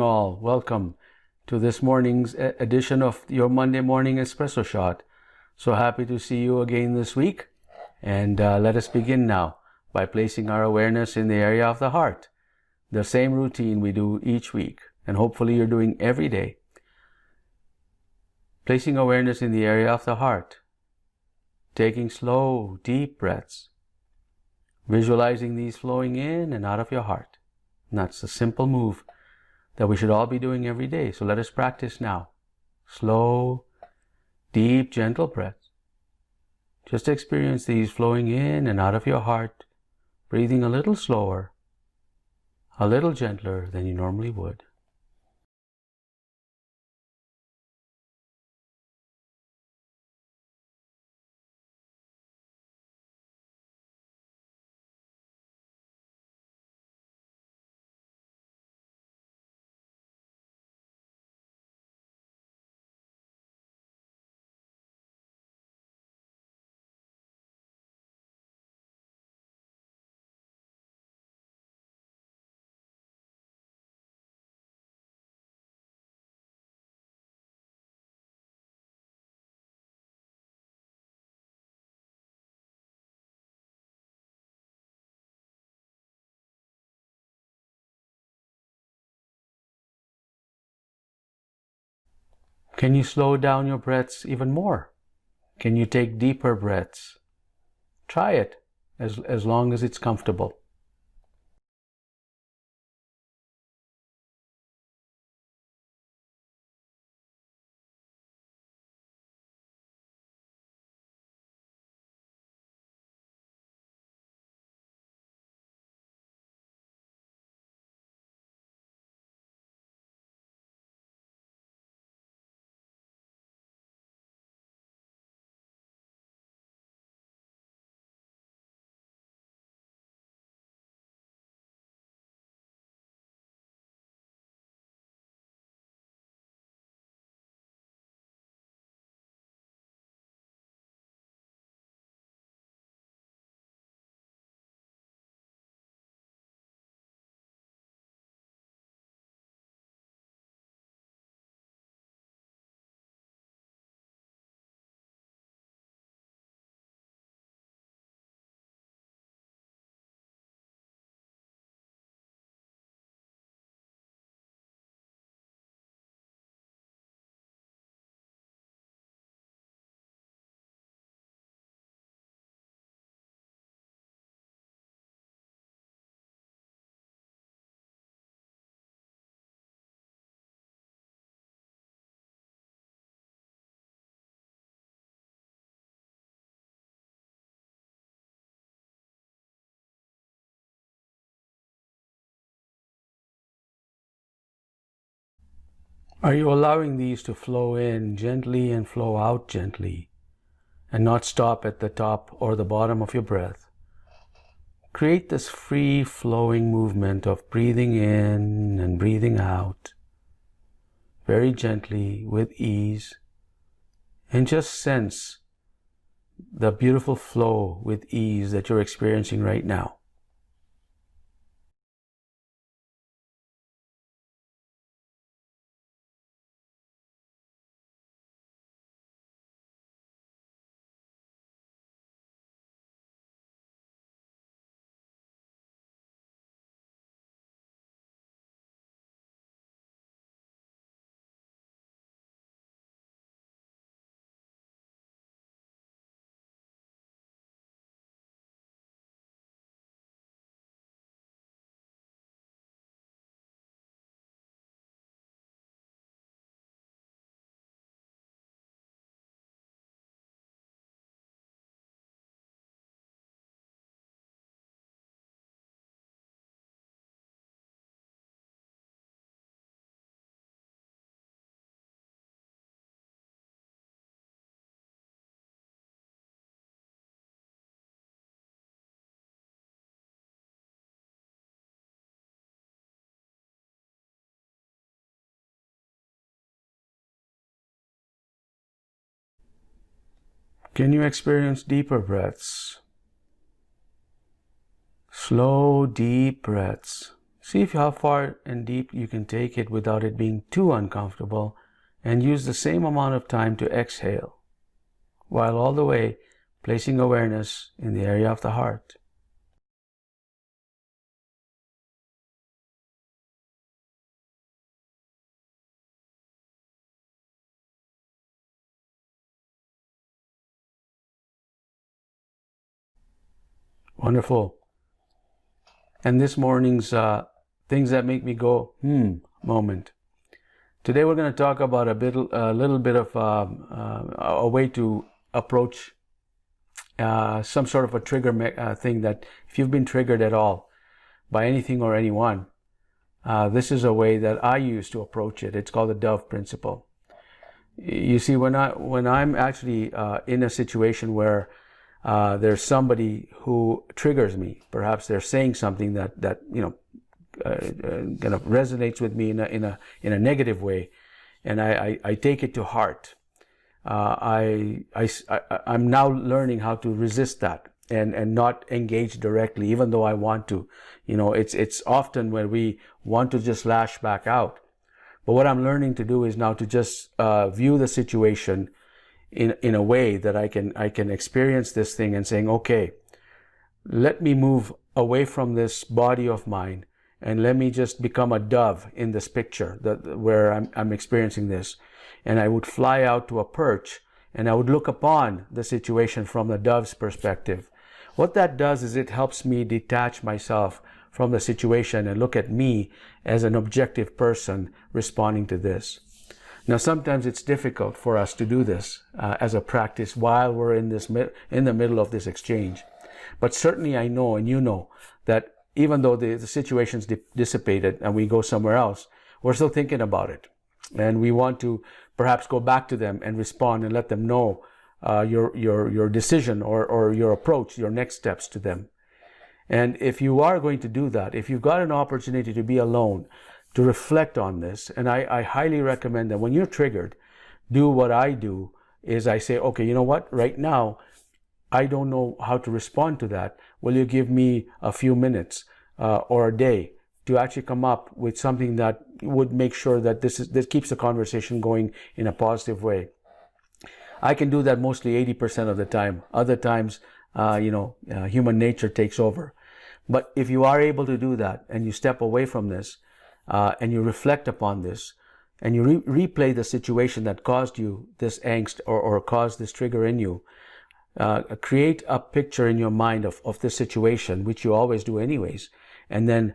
morning all. Welcome to this morning's edition of your Monday Morning Espresso Shot. So happy to see you again this week. And let us begin now by placing our awareness in the area of the heart. The same routine we do each week, and hopefully you're doing every day. Placing awareness in the area of the heart. Taking slow, deep breaths. Visualizing these flowing in and out of your heart. And that's a simple move that we should all be doing every day. So let us practice now. Slow, deep, gentle breaths. Just experience these flowing in and out of your heart, breathing a little slower, a little gentler than you normally would. Can you slow down your breaths even more? Can you take deeper breaths? Try it as long as it's comfortable. Are you allowing these to flow in gently and flow out gently, and not stop at the top or the bottom of your breath? Create this free-flowing movement of breathing in and breathing out, very gently, with ease, and just sense the beautiful flow with ease that you're experiencing right now. Can you experience deeper breaths? Slow, deep breaths, See how far and deep you can take it without it being too uncomfortable, and use the same amount of time to exhale, while all the way placing awareness in the area of the heart. Wonderful. And this morning's things that make me go, moment. Today we're going to talk about a little bit of a way to approach some sort of a trigger thing that if you've been triggered at all by anything or anyone, this is a way that I use to approach it. It's called the dove principle. You see, when I'm actually in a situation where there's somebody who triggers me, perhaps they're saying something that kind of resonates with me in a negative way, and I take it to heart. I'm now learning how to resist that and not engage directly, even though I want to. It's often when we want to just lash back out. But what I'm learning to do is now to just view the situation in a way that I can experience this thing and saying, okay, let me move away from this body of mine and let me just become a dove in this picture where I'm experiencing this. And I would fly out to a perch and I would look upon the situation from the dove's perspective. What that does is it helps me detach myself from the situation and look at me as an objective person responding to this. Now, sometimes it's difficult for us to do this as a practice while we're in the middle of this exchange. But certainly I know, and you know, that even though the situation's dissipated and we go somewhere else, we're still thinking about it. And we want to perhaps go back to them and respond and let them know your decision or your approach, your next steps to them. And if you are going to do that, if you've got an opportunity to be alone, to reflect on this, and I highly recommend that when you're triggered, do what I do, is I say, okay, you know what, right now, I don't know how to respond to that. Will you give me a few minutes or a day to actually come up with something that would make sure that this keeps the conversation going in a positive way? I can do that mostly 80% of the time. Other times, human nature takes over. But if you are able to do that and you step away from this and you reflect upon this and you replay the situation that caused you this angst or caused this trigger in you, create a picture in your mind of this situation, which you always do anyways, and then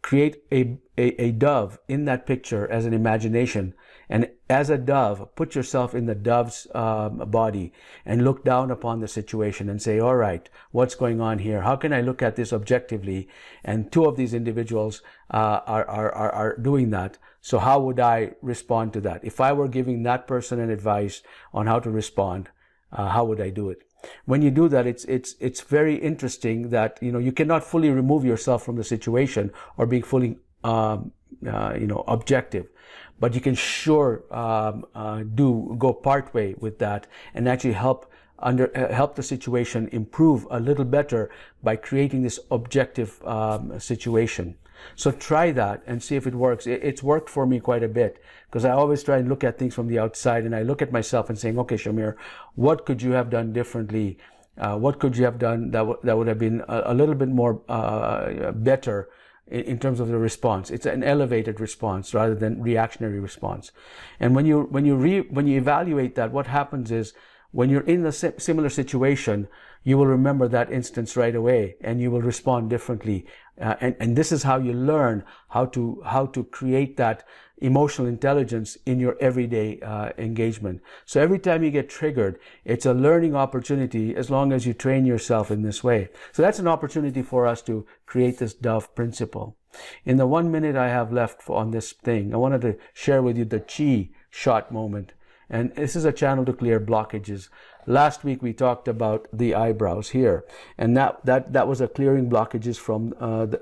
create a dove in that picture as an imagination. And as a dove, put yourself in the dove's body and look down upon the situation and say, all right, what's going on here? How can I look at this objectively? And two of these individuals are doing that. So how would I respond to that? If I were giving that person an advice on how to respond, how would I do it? When you do that, it's very interesting that you cannot fully remove yourself from the situation or being fully objective, but you can sure go part way with that and actually help the situation improve a little better by creating this objective situation. So try that and see if it works. It's worked for me quite a bit because I always try and look at things from the outside, and I look at myself and saying, okay, Shamir, what could you have done differently? What could you have done that would have been a little bit more better in terms of the response? It's an elevated response rather than reactionary response. And when you evaluate that, what happens is when you're in a similar situation, you will remember that instance right away and you will respond differently. And this is how you learn how to create that emotional intelligence in your everyday engagement. So every time you get triggered, it's a learning opportunity as long as you train yourself in this way. So that's an opportunity for us to create this dove principle. In the 1 minute I have left on this thing, I wanted to share with you the chi shot moment. And this is a channel to clear blockages. last week we talked about the eyebrows here, and that was a clearing blockages from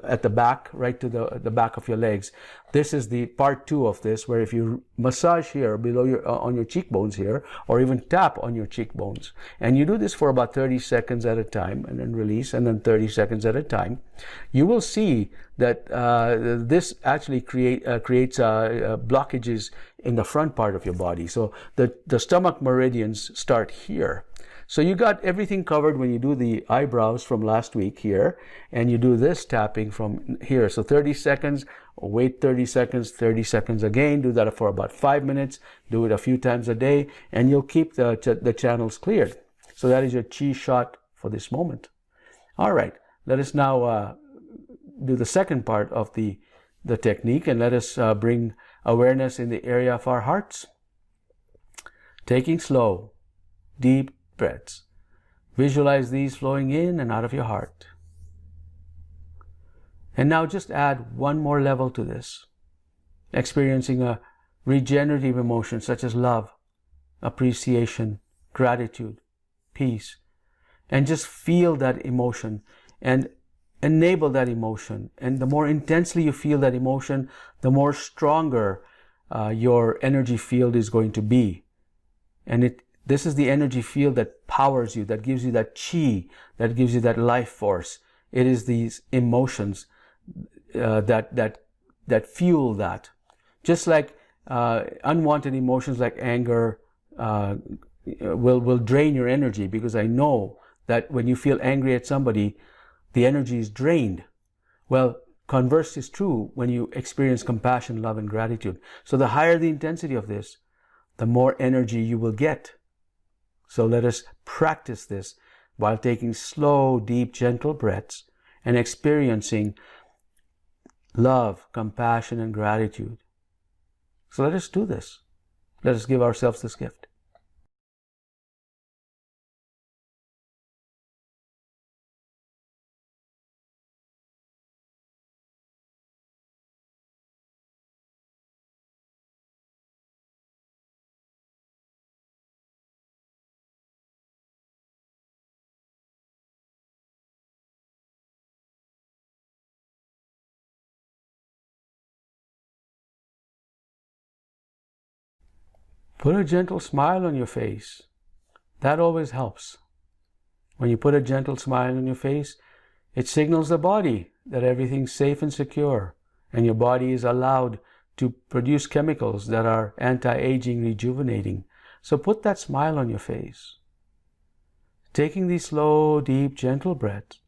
at the back, right to the back of your legs. This is the part 2 of this, where if you massage here below your on your cheekbones here, or even tap on your cheekbones, and you do this for about 30 seconds at a time, and then release, and then 30 seconds at a time, you will see that this actually creates blockages in the front part of your body. So the stomach meridians start here. So you got everything covered when you do the eyebrows from last week here, and you do this tapping from here. So 30 seconds, wait 30 seconds, 30 seconds again, do that for about 5 minutes, do it a few times a day, and you'll keep the channels cleared. So that is your chi shot for this moment. All right, let us now do the second part of the technique, and let us bring awareness in the area of our hearts. Taking slow, deep breaths. Visualize these flowing in and out of your heart. And now just add one more level to this, experiencing a regenerative emotion such as love, appreciation, gratitude, peace, and just feel that emotion and enable that emotion. And the more intensely you feel that emotion, the more stronger your energy field is going to be. And this is the energy field that powers you, that gives you that chi, that gives you that life force. It is these emotions that fuel that. Just like unwanted emotions like anger will drain your energy, because I know that when you feel angry at somebody, the energy is drained. Well, converse is true when you experience compassion, love, and gratitude. So the higher the intensity of this, the more energy you will get. So let us practice this while taking slow, deep, gentle breaths and experiencing love, compassion, and gratitude. So let us do this. Let us give ourselves this gift. Put a gentle smile on your face. That always helps. When you put a gentle smile on your face, it signals the body that everything's safe and secure, and your body is allowed to produce chemicals that are anti-aging, rejuvenating. So put that smile on your face. Taking these slow, deep, gentle breaths,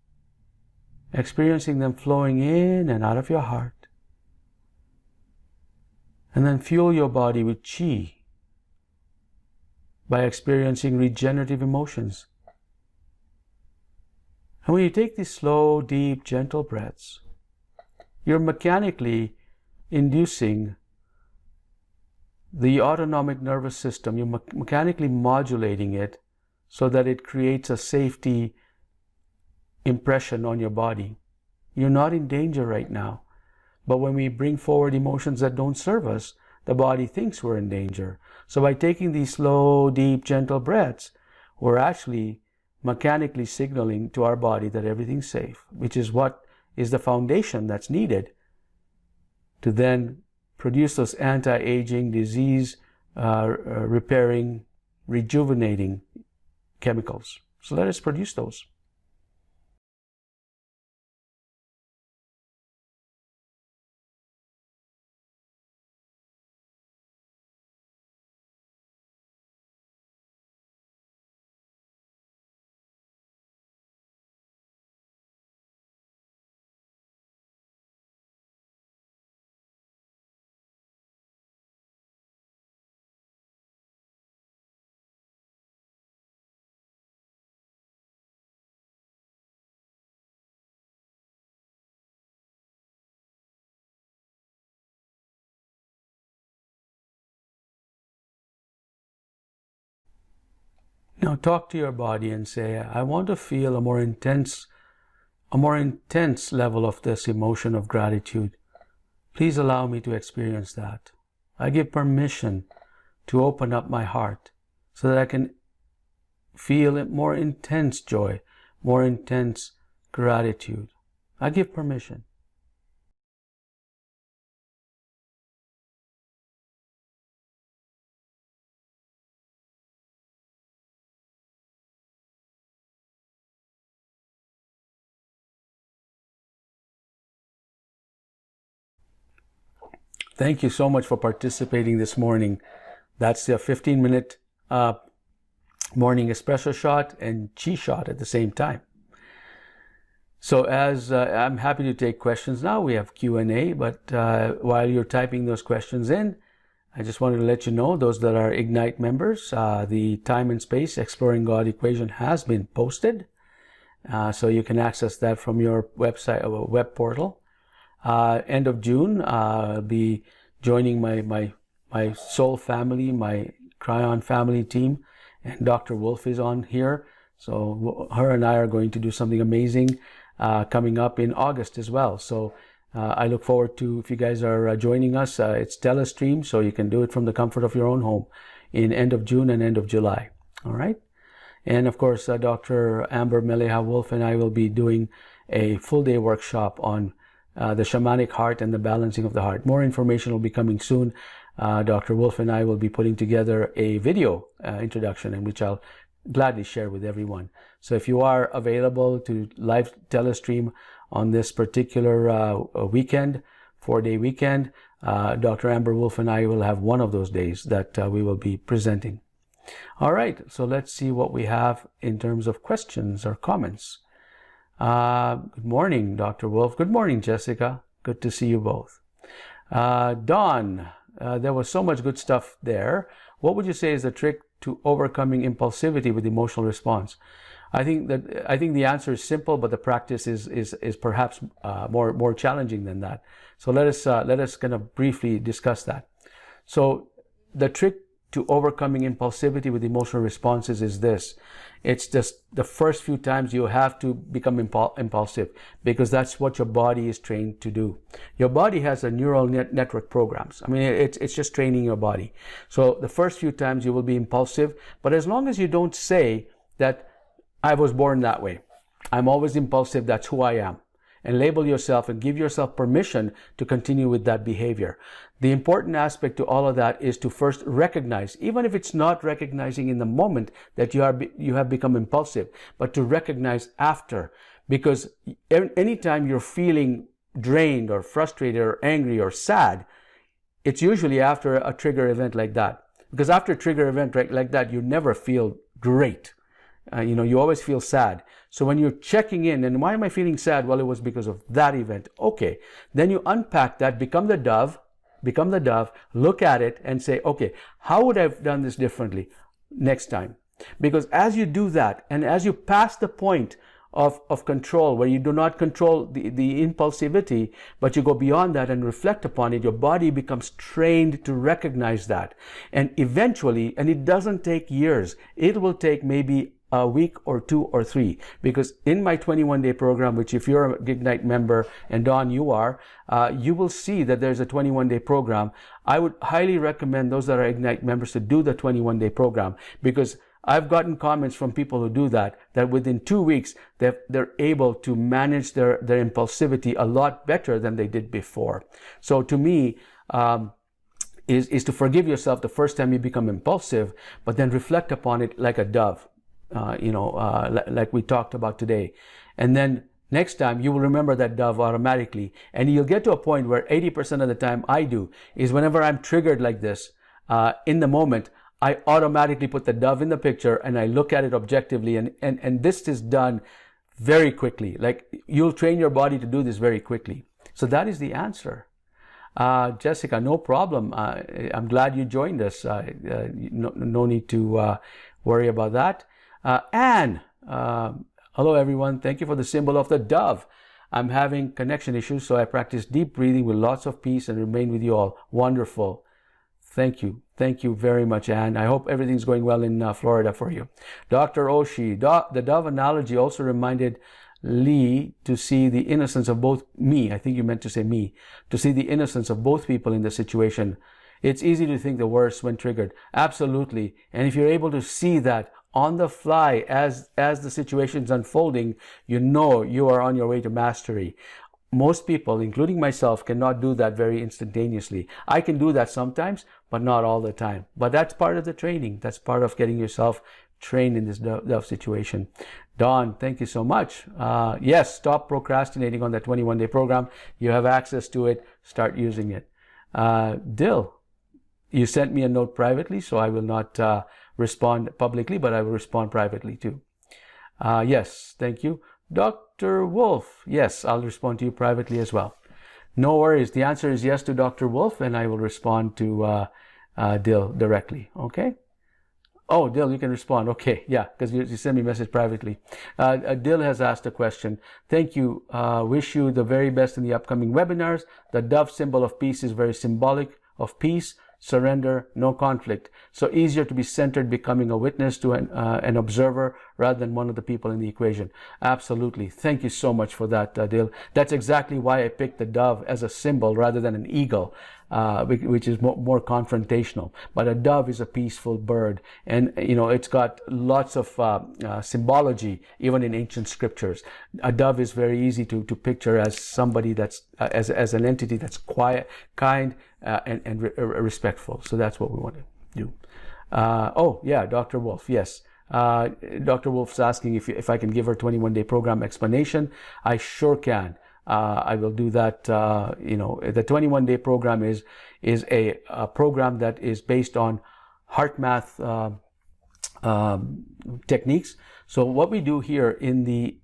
experiencing them flowing in and out of your heart. And then fuel your body with chi by experiencing regenerative emotions. And when you take these slow, deep, gentle breaths, you're mechanically inducing the autonomic nervous system. You're mechanically modulating it so that it creates a safety impression on your body. You're not in danger right now. But when we bring forward emotions that don't serve us, the body thinks we're in danger. So by taking these slow, deep, gentle breaths, we're actually mechanically signaling to our body that everything's safe, which is what is the foundation that's needed to then produce those anti-aging, disease repairing, rejuvenating chemicals. So let us produce those. Now talk to your body and say, I want to feel a more intense level of this emotion of gratitude. Please allow me to experience that. I give permission to open up my heart so that I can feel more intense joy, more intense gratitude. I give permission. Thank you so much for participating this morning. That's the 15-minute morning espresso shot and chi shot at the same time. So as I'm happy to take questions now, we have Q&A, but while you're typing those questions in, I just wanted to let you know, those that are Ignite members, the time and space Exploring God equation has been posted. So you can access that from your website or web portal. End of June, I'll be joining my soul family, my Cryon family team, and Dr. Wolf is on here. So her and I are going to do something amazing coming up in August as well. So I look forward to, if you guys are joining us, it's telestream, so you can do it from the comfort of your own home in end of June and end of July. All right. And of course, Dr. Amber Meleha Wolf and I will be doing a full day workshop on the shamanic heart and the balancing of the heart. More information will be coming soon. Dr. Wolf and I will be putting together a video introduction, in which I'll gladly share with everyone. So if you are available to live telestream on this particular weekend, 4-day weekend, Dr. Amber Wolf and I will have one of those days that we will be presenting. All right, so let's see what we have in terms of questions or comments. Good morning, Dr. Wolf. Good morning, Jessica. Good to see you both. Dawn, there was so much good stuff there. What would you say is the trick to overcoming impulsivity with emotional response? I think the answer is simple, but the practice is perhaps more challenging than that. So let us kind of briefly discuss that. So the trick to overcoming impulsivity with emotional responses is this. It's just the first few times you have to become impulsive, because that's what your body is trained to do. Your body has a neural network programs. I mean, it's just training your body. So the first few times you will be impulsive, but as long as you don't say that I was born that way, I'm always impulsive, that's who I am, and label yourself and give yourself permission to continue with that behavior. The important aspect to all of that is to first recognize, even if it's not recognizing in the moment that you have become impulsive, but to recognize after. Because anytime you're feeling drained or frustrated or angry or sad, it's usually after a trigger event like that. Because after a trigger event like that, you never feel great. You always feel sad. So when you're checking in, and why am I feeling sad? Well, it was because of that event. Okay. Then you unpack that, become the dove, look at it and say, okay, how would I have done this differently next time? Because as you do that, and as you pass the point of control, where you do not control the impulsivity, but you go beyond that and reflect upon it, your body becomes trained to recognize that. And eventually, and it doesn't take years, it will take maybe a week or 2 or 3, because in my 21-day program, which if you're an Ignite member, and Dawn, you are, you will see that there's a 21-day program. I would highly recommend those that are Ignite members to do the 21-day program, because I've gotten comments from people who do that within 2 weeks, they're able to manage their impulsivity a lot better than they did before. So to me, is to forgive yourself the first time you become impulsive, but then reflect upon it like a dove. Like we talked about today. And then next time you will remember that dove automatically. And you'll get to a point where 80% of the time I do is whenever I'm triggered like this, in the moment, I automatically put the dove in the picture and I look at it objectively. And this is done very quickly. Like, you'll train your body to do this very quickly. So that is the answer. Jessica, no problem. I'm glad you joined us. No need to worry about that. Anne, hello everyone. Thank you for the symbol of the dove. I'm having connection issues, so I practice deep breathing with lots of peace and remain with you all. Wonderful. Thank you. Thank you very much, Anne. I hope everything's going well in Florida for you. Dr. Oshi, the dove analogy also reminded Lee to see the innocence of both me. I think you meant to say me. To see the innocence of both people in the situation. It's easy to think the worst when triggered. Absolutely. And if you're able to see that on the fly as the situation's unfolding, you know you are on your way to mastery. Most people, including myself, cannot do that very instantaneously. I can do that sometimes, but not all the time. But that's part of the training. That's part of getting yourself trained in this dove situation. Dawn, thank you so much. Yes, stop procrastinating on that 21-day program. You have access to it. Start using it. Dill, you sent me a note privately, so I will not respond publicly, but I will respond privately too. Yes, thank you. Dr. Wolf, yes, I'll respond to you privately as well. No worries. The answer is yes to Dr. Wolf, and I will respond to Dill directly. Okay? Oh, Dill, you can respond. Okay, yeah, because you sent me a message privately. Dill has asked a question. Thank you. Wish you the very best in the upcoming webinars. The dove symbol of peace is very symbolic of peace, surrender, no conflict. So easier to be centered, becoming a witness to an observer rather than one of the people in the equation. Absolutely. Thank you so much for that, Dil. That's exactly why I picked the dove as a symbol rather than an eagle, which is more confrontational. But a dove is a peaceful bird, and it's got lots of symbology even in ancient scriptures. A dove is very easy to picture as somebody that's as an entity that's quiet, kind, and respectful. So that's what we want to do. Oh yeah, Dr. Wolf, yes. Dr. Wolf's asking if I can give her 21-day program explanation. I sure can. I will do that. The 21-day program is a program that is based on heart math techniques. So what we do here in the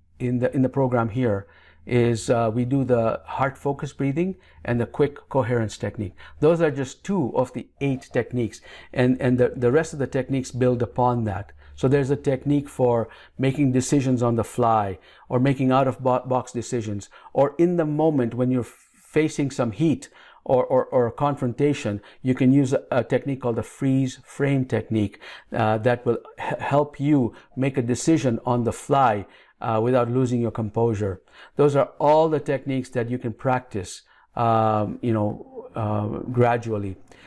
program here is we do the heart focus breathing and the quick coherence technique. Those are just 2 of the 8 techniques, and the rest of the techniques build upon that. So there's a technique for making decisions on the fly, or making out-of-box decisions, or in the moment when you're facing some heat or a confrontation, you can use a technique called the freeze frame technique that will help you make a decision on the fly without losing your composure. Those are all the techniques that you can practice, gradually.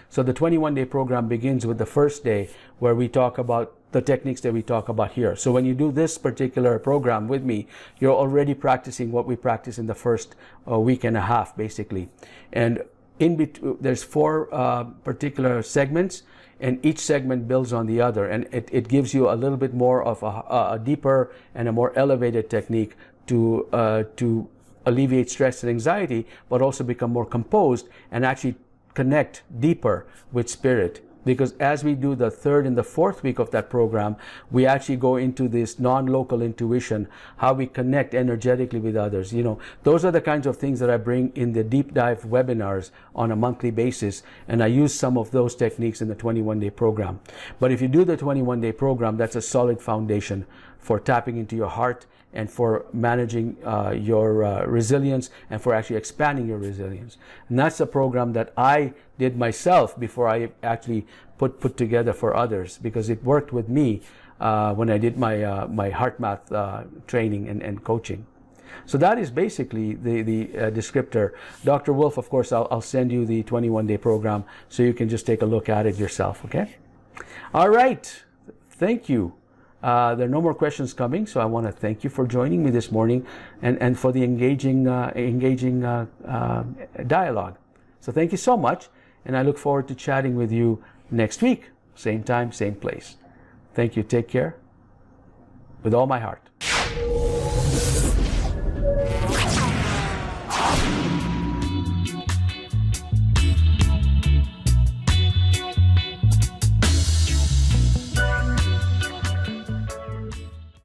So the 21-day program begins with the first day, where we talk about the techniques that we talk about here. So when you do this particular program with me, you're already practicing what we practice in the first week and a half, basically. And in between, there's 4 particular segments, and each segment builds on the other, and it gives you a little bit more of a deeper and a more elevated technique to alleviate stress and anxiety, but also become more composed and actually connect deeper with spirit. Because as we do the 3rd and the 4th week of that program, we actually go into this non-local intuition, how we connect energetically with others. Those are the kinds of things that I bring in the deep dive webinars on a monthly basis, and I use some of those techniques in the 21-day program. But if you do the 21-day program, that's a solid foundation for tapping into your heart and for managing your resilience, and for actually expanding your resilience. And that's a program that I did myself before I actually put together for others, because it worked with me when I did my heart math training and coaching. So that is basically the descriptor. Dr. Wolf, of course, I'll send you the 21-day program so you can just take a look at it yourself, okay? All right, thank you. There are no more questions coming, so I want to thank you for joining me this morning and for the engaging dialogue. So thank you so much, and I look forward to chatting with you next week, same time, same place. Thank you. Take care with all my heart.